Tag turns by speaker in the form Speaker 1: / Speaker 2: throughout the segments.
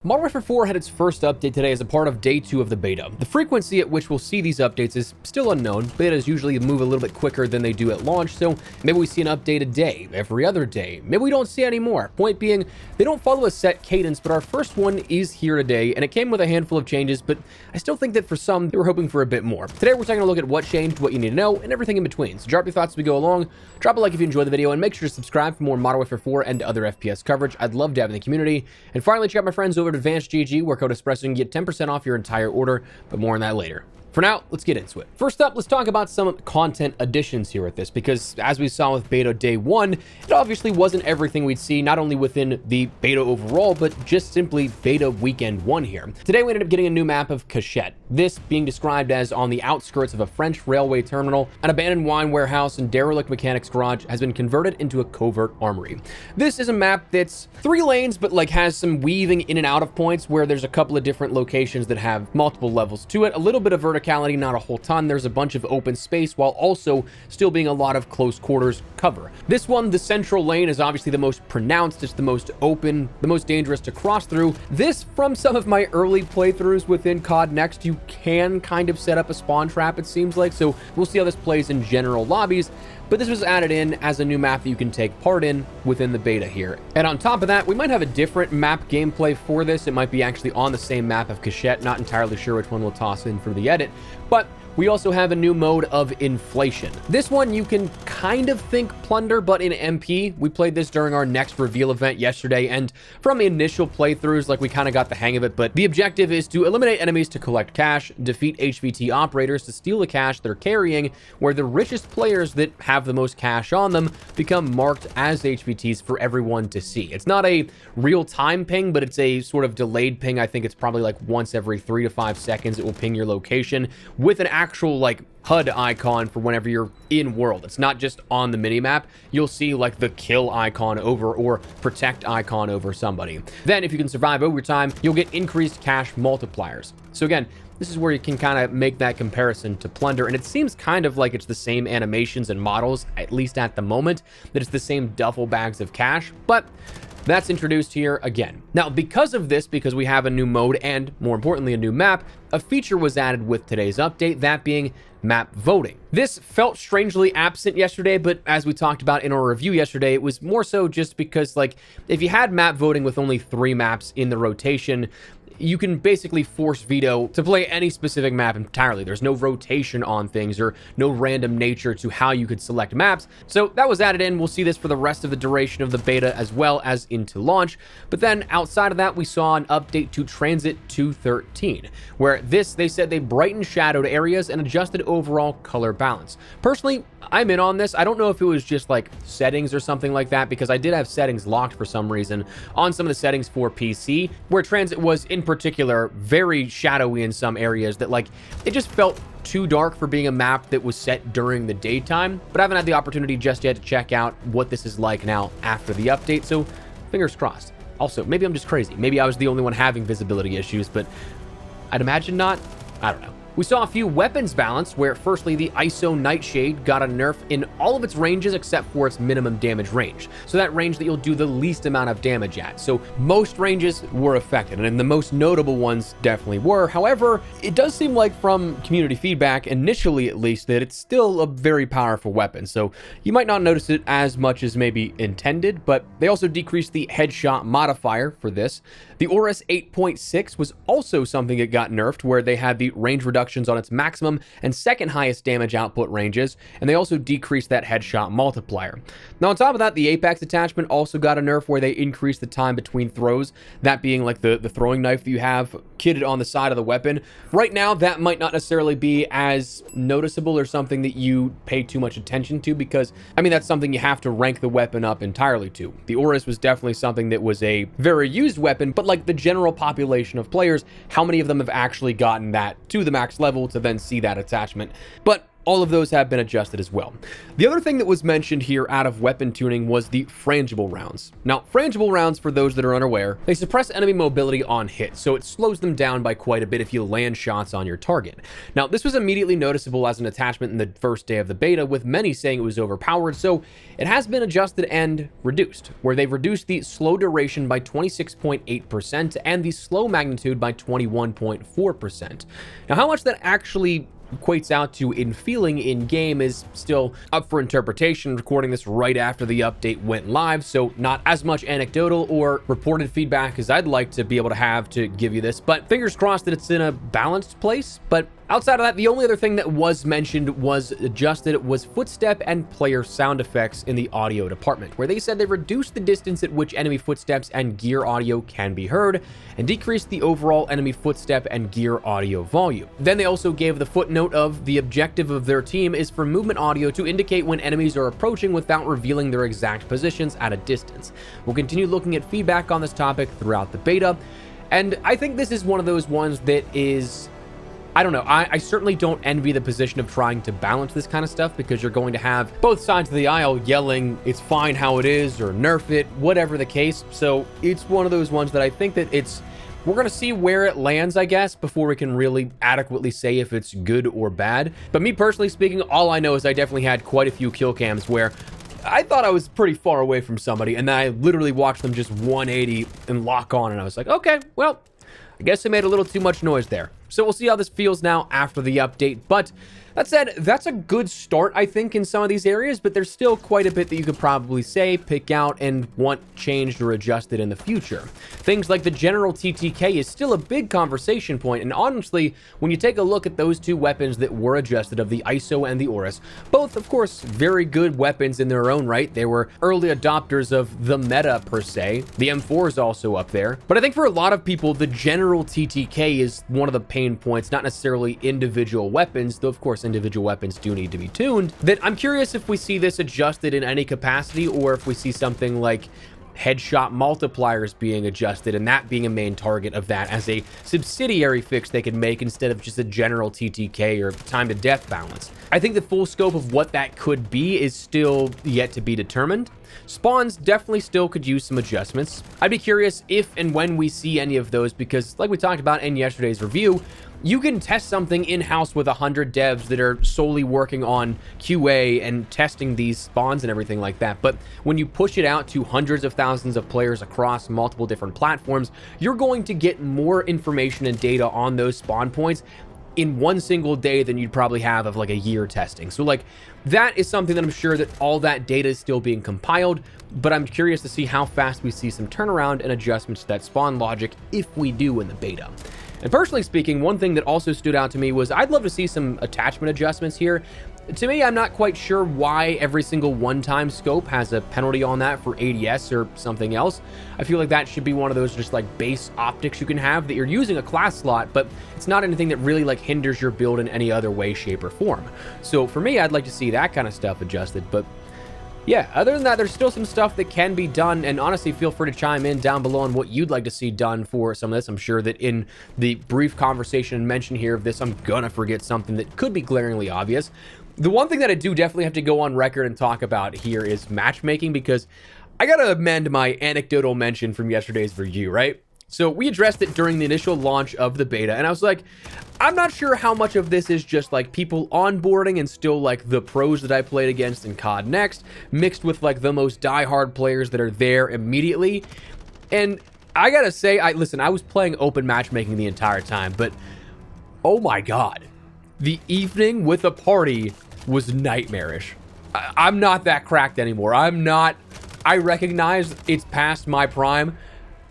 Speaker 1: Modern Warfare 4 had its first update today as a part of day 2 of the beta. The frequency at which we'll see these updates is still unknown. Betas usually move a little bit quicker than they do at launch, so maybe we see an update a day, every other day. Maybe we don't see any more. Point being, they don't follow a set cadence, but our first one is here today, and it came with a handful of changes, but I still think that for some, they were hoping for a bit more. Today, we're taking a look at what changed, what you need to know, and everything in between. So drop your thoughts as we go along, drop a like if you enjoyed the video, and make sure to subscribe for more Modern Warfare 4 and other FPS coverage. I'd love to have in the community. And finally, check out my friends over at Advanced GG, where code espresso can get 10% off your entire order, but more on that later. For now, let's get into it. First up, let's talk about some content additions here at this, because as we saw with beta day 1, it obviously wasn't everything we'd see, not only within the beta overall, but just simply beta weekend 1 here. Today, we ended up getting a new map of Cachette. This being described as on the outskirts of a French railway terminal, an abandoned wine warehouse and derelict mechanics garage has been converted into a covert armory. This is a map that's 3 lanes, but like has some weaving in and out of points where there's a couple of different locations that have multiple levels to it, a little bit of verticality, not a whole ton. There's a bunch of open space while also still being a lot of close quarters cover. This one, the central lane, is obviously the most pronounced. It's the most open, the most dangerous to cross through. This, from some of my early playthroughs within COD Next, you can kind of set up a spawn trap, it seems like, so we'll see how this plays in general lobbies. But this was added in as a new map that you can take part in within the beta here. And on top of that, we might have a different map gameplay for this. It might be actually on the same map of Cachette. Not entirely sure which one we'll toss in for the edit, but we also have a new mode of inflation. This one you can kind of think plunder, but in MP. We played this during our next reveal event yesterday, and from the initial playthroughs, like, we kind of got the hang of it, but the objective is to eliminate enemies to collect cash, defeat HVT operators to steal the cash they're carrying, where the richest players that have the most cash on them become marked as HVTs for everyone to see. It's not a real-time ping, but it's a sort of delayed ping. I think it's probably like once every 3 to 5 seconds it will ping your location with an actual like HUD icon for whenever you're in world. It's not just on the minimap. You'll see like the kill icon over or protect icon over somebody. Then if you can survive overtime, you'll get increased cash multipliers. So again, this is where you can kind of make that comparison to plunder, and it seems kind of like it's the same animations and models, at least at the moment, that it's the same duffel bags of cash, but that's introduced here again. Now, because of this, because we have a new mode and, more importantly, a new map, a feature was added with today's update, that being map voting. This felt strangely absent yesterday, but as we talked about in our review yesterday, it was more so just because, like, if you had map voting with only 3 maps in the rotation, you can basically force veto to play any specific map entirely. There's no rotation on things or no random nature to how you could select maps. So that was added in. We'll see this for the rest of the duration of the beta as well as into launch. But then outside of that, we saw an update to Transit 213, where they said they brightened shadowed areas and adjusted overall color balance. Personally, I'm in on this. I don't know if it was just like settings or something like that, because I did have settings locked for some reason on some of the settings for PC, where Transit was in particular very shadowy in some areas that, like, it just felt too dark for being a map that was set during the daytime. But I haven't had the opportunity just yet to check out what this is like now after the update, so fingers crossed. Also, maybe I'm just crazy. Maybe I was the only one having visibility issues, but I'd imagine not. I don't know. We saw a few weapons balance, where firstly the ISO Nightshade got a nerf in all of its ranges except for its minimum damage range. So that range that you'll do the least amount of damage at. So most ranges were affected, and the most notable ones definitely were. However, it does seem like from community feedback, initially at least, that it's still a very powerful weapon. So you might not notice it as much as maybe intended, but they also decreased the headshot modifier for this. The ORS 8.6 was also something that got nerfed, where they had the range reductions on its maximum and second highest damage output ranges, and they also decreased that headshot multiplier. Now, on top of that, the Apex attachment also got a nerf, where they increased the time between throws, that being like the throwing knife that you have kitted on the side of the weapon. Right now, that might not necessarily be as noticeable or something that you pay too much attention to, because, I mean, that's something you have to rank the weapon up entirely to. The ORS was definitely something that was a very used weapon, but like the general population of players, how many of them have actually gotten that to the max level to then see that attachment? But all of those have been adjusted as well. The other thing that was mentioned here out of weapon tuning was the frangible rounds. Now, frangible rounds, for those that are unaware, they suppress enemy mobility on hit, so it slows them down by quite a bit if you land shots on your target. Now, this was immediately noticeable as an attachment in the first day of the beta, with many saying it was overpowered, so it has been adjusted and reduced, where they've reduced the slow duration by 26.8% and the slow magnitude by 21.4%. Now, how much that actually equates out to in feeling in game is still up for interpretation. Recording this right after the update went live, so not as much anecdotal or reported feedback as I'd like to be able to have to give you this, but fingers crossed that it's in a balanced place. But outside of that, the only other thing that was mentioned was adjusted was footstep and player sound effects in the audio department, where they said they reduced the distance at which enemy footsteps and gear audio can be heard and decreased the overall enemy footstep and gear audio volume. Then they also gave the footnote of the objective of their team is for movement audio to indicate when enemies are approaching without revealing their exact positions at a distance. We'll continue looking at feedback on this topic throughout the beta, and I think this is one of those ones that is, I don't know, I certainly don't envy the position of trying to balance this kind of stuff, because you're going to have both sides of the aisle yelling, it's fine how it is, or nerf it, whatever the case. So it's one of those ones that I think that we're going to see where it lands, I guess, before we can really adequately say if it's good or bad. But me personally speaking, all I know is I definitely had quite a few kill cams where I thought I was pretty far away from somebody, and then I literally watched them just 180 and lock on, and I was like, okay, well, I guess I made a little too much noise there. So we'll see how this feels now after the update. But that said, that's a good start, I think, in some of these areas, but there's still quite a bit that you could probably say, pick out, and want changed or adjusted in the future. Things like the general TTK is still a big conversation point, and honestly, when you take a look at those two weapons that were adjusted, of the ISO and the Aurus, both, of course, very good weapons in their own right. They were early adopters of the meta, per se. The M4 is also up there. But I think for a lot of people, the general TTK is one of the pain points, not necessarily individual weapons, though, of course, individual weapons do need to be tuned, that I'm curious if we see this adjusted in any capacity, or if we see something like headshot multipliers being adjusted and that being a main target of that as a subsidiary fix they could make instead of just a general TTK or time to death balance. I think the full scope of what that could be is still yet to be determined. Spawns definitely still could use some adjustments. I'd be curious if and when we see any of those, because like we talked about in yesterday's review, you can test something in-house with 100 devs that are solely working on QA and testing these spawns and everything like that. But when you push it out to hundreds of thousands of players across multiple different platforms, you're going to get more information and data on those spawn points in one single day than you'd probably have of like a year testing. So like that is something that I'm sure that all that data is still being compiled, but I'm curious to see how fast we see some turnaround and adjustments to that spawn logic if we do in the beta. And personally speaking, one thing that also stood out to me was I'd love to see some attachment adjustments here. To me, I'm not quite sure why every single one-time scope has a penalty on that for ADS or something else. I feel like that should be one of those just like base optics you can have, that you're using a class slot, but it's not anything that really like hinders your build in any other way, shape, or form. So for me, I'd like to see that kind of stuff adjusted, but yeah, other than that, there's still some stuff that can be done, and honestly, feel free to chime in down below on what you'd like to see done for some of this. I'm sure that in the brief conversation and mention here of this, I'm gonna forget something that could be glaringly obvious. The one thing that I do definitely have to go on record and talk about here is matchmaking, because I gotta amend my anecdotal mention from yesterday's review, right? So we addressed it during the initial launch of the beta, and I was like, I'm not sure how much of this is just like people onboarding and still like the pros that I played against in COD Next, mixed with like the most diehard players that are there immediately. And I gotta say, listen, I was playing open matchmaking the entire time, but oh my God, the evening with a party was nightmarish. I'm not that cracked anymore. I recognize it's past my prime,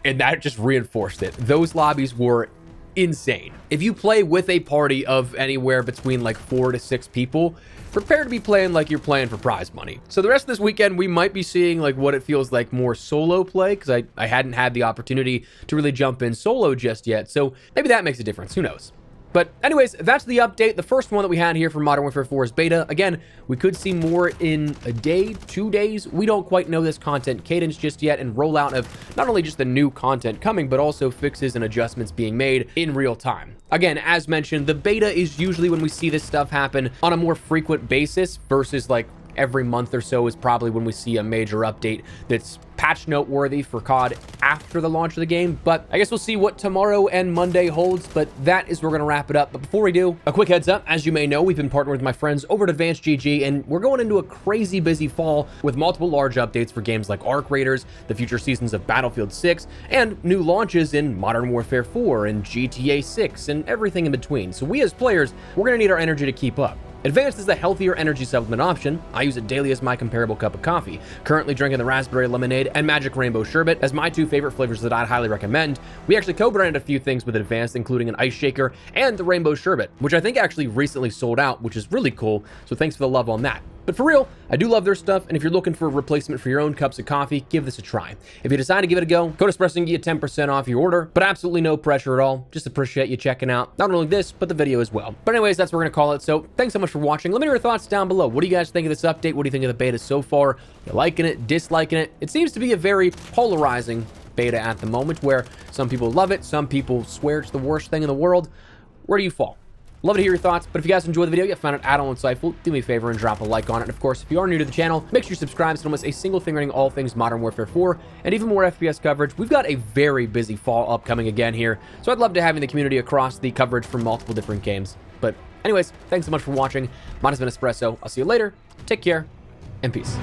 Speaker 1: and that just reinforced it. Those lobbies were insane. If you play with a party of anywhere between like 4 to 6 people, prepare to be playing like you're playing for prize money. So the rest of this weekend, we might be seeing like what it feels like more solo play, because I hadn't had the opportunity to really jump in solo just yet. So maybe that makes a difference. Who knows? But anyways, that's the update. The first one that we had here for Modern Warfare 4's beta. Again, we could see more in a day, 2 days. We don't quite know this content cadence just yet, and rollout of not only just the new content coming, but also fixes and adjustments being made in real time. Again, as mentioned, the beta is usually when we see this stuff happen on a more frequent basis versus like every month or so is probably when we see a major update that's patch noteworthy for COD after the launch of the game. But I guess we'll see what tomorrow and Monday holds, but that is where we're going to wrap it up. But before we do, a quick heads up. As you may know, we've been partnered with my friends over at Advanced GG, and we're going into a crazy busy fall with multiple large updates for games like Arc Raiders, the future seasons of Battlefield 6, and new launches in Modern Warfare 4 and GTA 6 and everything in between. So we as players, we're going to need our energy to keep up. Advanced is the healthier energy supplement option. I use it daily as my comparable cup of coffee. Currently drinking the raspberry lemonade and magic rainbow sherbet as my 2 favorite flavors that I'd highly recommend. We actually co-branded a few things with Advanced, including an ice shaker and the rainbow sherbet, which I think actually recently sold out, which is really cool. So thanks for the love on that. But for real, I do love their stuff, and if you're looking for a replacement for your own cups of coffee, give this a try. If you decide to give it a go, code Espresso and get you 10% off your order, but absolutely no pressure at all. Just appreciate you checking out not only this, but the video as well. But anyways, that's what we're going to call it. So thanks so much for watching. Let me know your thoughts down below. What do you guys think of this update? What do you think of the beta so far? You liking it, disliking it? It seems to be a very polarizing beta at the moment, where some people love it, some people swear it's the worst thing in the world. Where do you fall? Love to hear your thoughts, but if you guys enjoyed the video, you found it at all insightful, do me a favor and drop a like on it. And of course, if you are new to the channel, make sure you subscribe so you don't miss a single thing regarding all things Modern Warfare 4 and even more FPS coverage. We've got a very busy fall upcoming again here, so I'd love to have you in the community across the coverage from multiple different games. But anyways, thanks so much for watching. Mine has been Espresso. I'll see you later. Take care and peace.